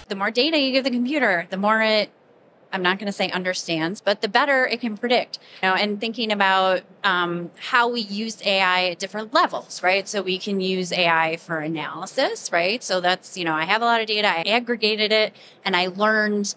The more data you give the computer, the more it, I'm not going to say understands, but the better it can predict. And thinking about how we use AI at different levels, right? So we can use AI for analysis, right? So that's, I have a lot of data, I aggregated it, and I learned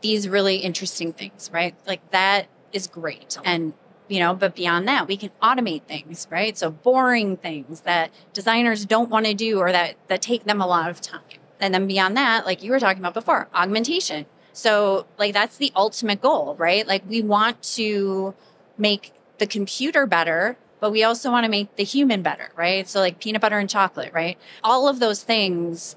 these really interesting things, right? Like that is great. And, but beyond that, we can automate things, right? So boring things that designers don't want to do or that take them a lot of time. And then beyond that, like you were talking about before, augmentation. So like that's the ultimate goal, right? Like we want to make the computer better, but we also want to make the human better, right? So like peanut butter and chocolate, right? All of those things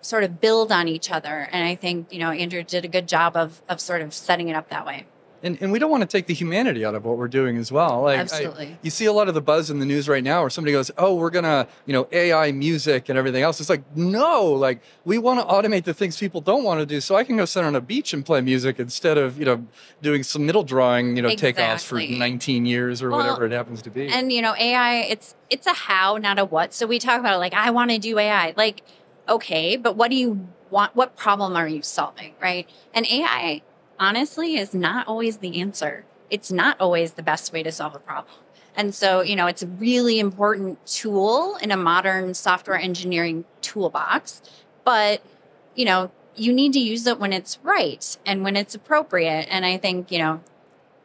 sort of build on each other. And I think, Andrew did a good job of sort of setting it up that way. And we don't want to take the humanity out of what we're doing as well. Like, absolutely. You see a lot of the buzz in the news right now where somebody goes, oh, we're going to, AI music and everything else. It's like, no, like we want to automate the things people don't want to do. So I can go sit on a beach and play music instead of, doing some middle drawing, takeoffs for 19 years or whatever it happens to be. And, AI, it's a how, not a what. So we talk about it like, I want to do AI. Like, okay, but what do you want? What problem are you solving, right? And AI, honestly, is not always the answer. It's not always the best way to solve a problem. And so, it's a really important tool in a modern software engineering toolbox. But, you need to use it when it's right and when it's appropriate. And I think,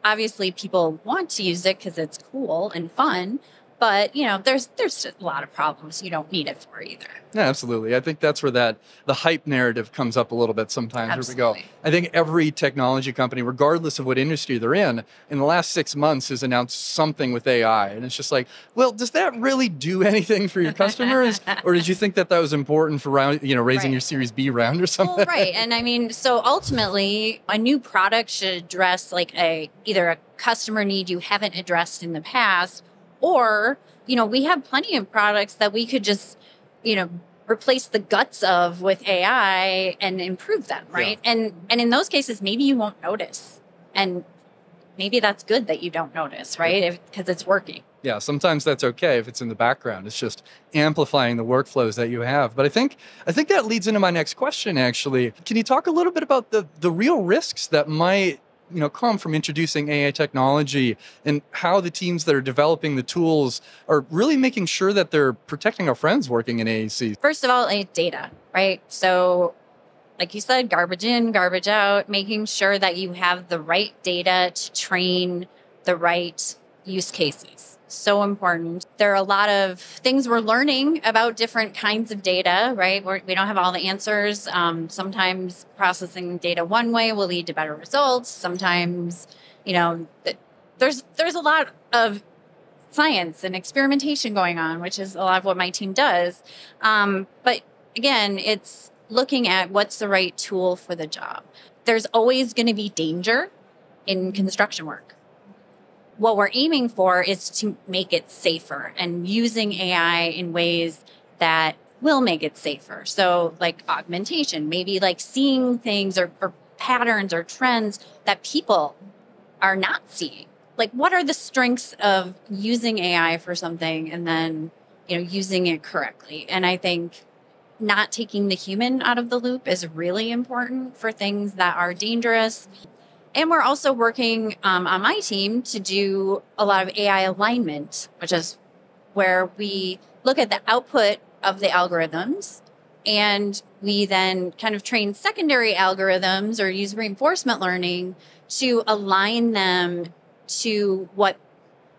obviously people want to use it because it's cool and fun. But, there's a lot of problems you don't need it for either. Yeah, absolutely. I think that's where the hype narrative comes up a little bit sometimes. Absolutely. Where we go. I think every technology company, regardless of what industry they're in the last 6 months has announced something with AI. And it's just like, well, does that really do anything for your customers? Or did you think that was important for raising your Series B round or something? Well, right. And I mean, so ultimately, a new product should address like either a customer need you haven't addressed in the past, or, we have plenty of products that we could just, replace the guts of with AI and improve them, right? Yeah. And in those cases, maybe you won't notice. And maybe that's good that you don't notice, right? Because it's working. Yeah, sometimes that's okay if it's in the background. It's just amplifying the workflows that you have. But I think that leads into my next question, actually. Can you talk a little bit about the real risks that might come from introducing AI technology and how the teams that are developing the tools are really making sure that they're protecting our friends working in AEC? First of all, data, right? So like you said, garbage in, garbage out, making sure that you have the right data to train the right use cases. So important. There are a lot of things we're learning about different kinds of data, right? We don't have all the answers. Sometimes processing data one way will lead to better results. Sometimes, there's a lot of science and experimentation going on, which is a lot of what my team does. But again, it's looking at what's the right tool for the job. There's always going to be danger in construction work. What we're aiming for is to make it safer and using AI in ways that will make it safer. So like augmentation, maybe like seeing things or patterns or trends that people are not seeing. Like what are the strengths of using AI for something and then, using it correctly? And I think not taking the human out of the loop is really important for things that are dangerous. And we're also working on my team to do a lot of AI alignment, which is where we look at the output of the algorithms and we then kind of train secondary algorithms or use reinforcement learning to align them to what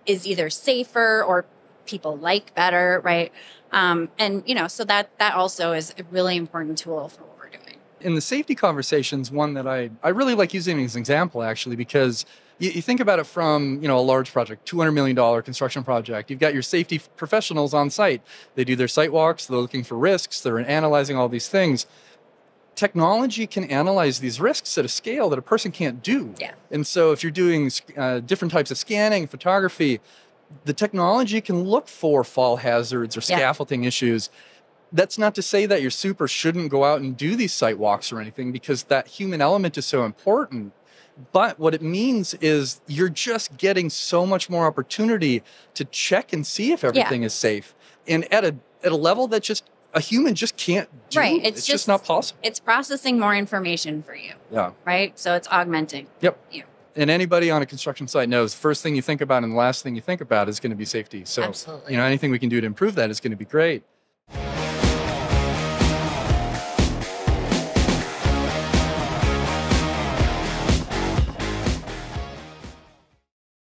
is either safer or people like better, right? So that also is a really important tool for what we're doing. In the safety conversations, one that I really like using as an example, actually, because you think about it from, a large project, $200 million construction project. You've got your safety professionals on site. They do their site walks. They're looking for risks. They're analyzing all these things. Technology can analyze these risks at a scale that a person can't do. Yeah. And so if you're doing different types of scanning, photography, the technology can look for fall hazards or scaffolding issues. That's not to say that your super shouldn't go out and do these site walks or anything, because that human element is so important. But what it means is you're just getting so much more opportunity to check and see if everything is safe. And at a level that just a human just can't do. Right. It's just not possible. It's processing more information for you. Yeah. Right. So it's augmenting. Yep. You. And anybody on a construction site knows the first thing you think about and the last thing you think about is going to be safety. So, Absolutely. anything we can do to improve that is going to be great.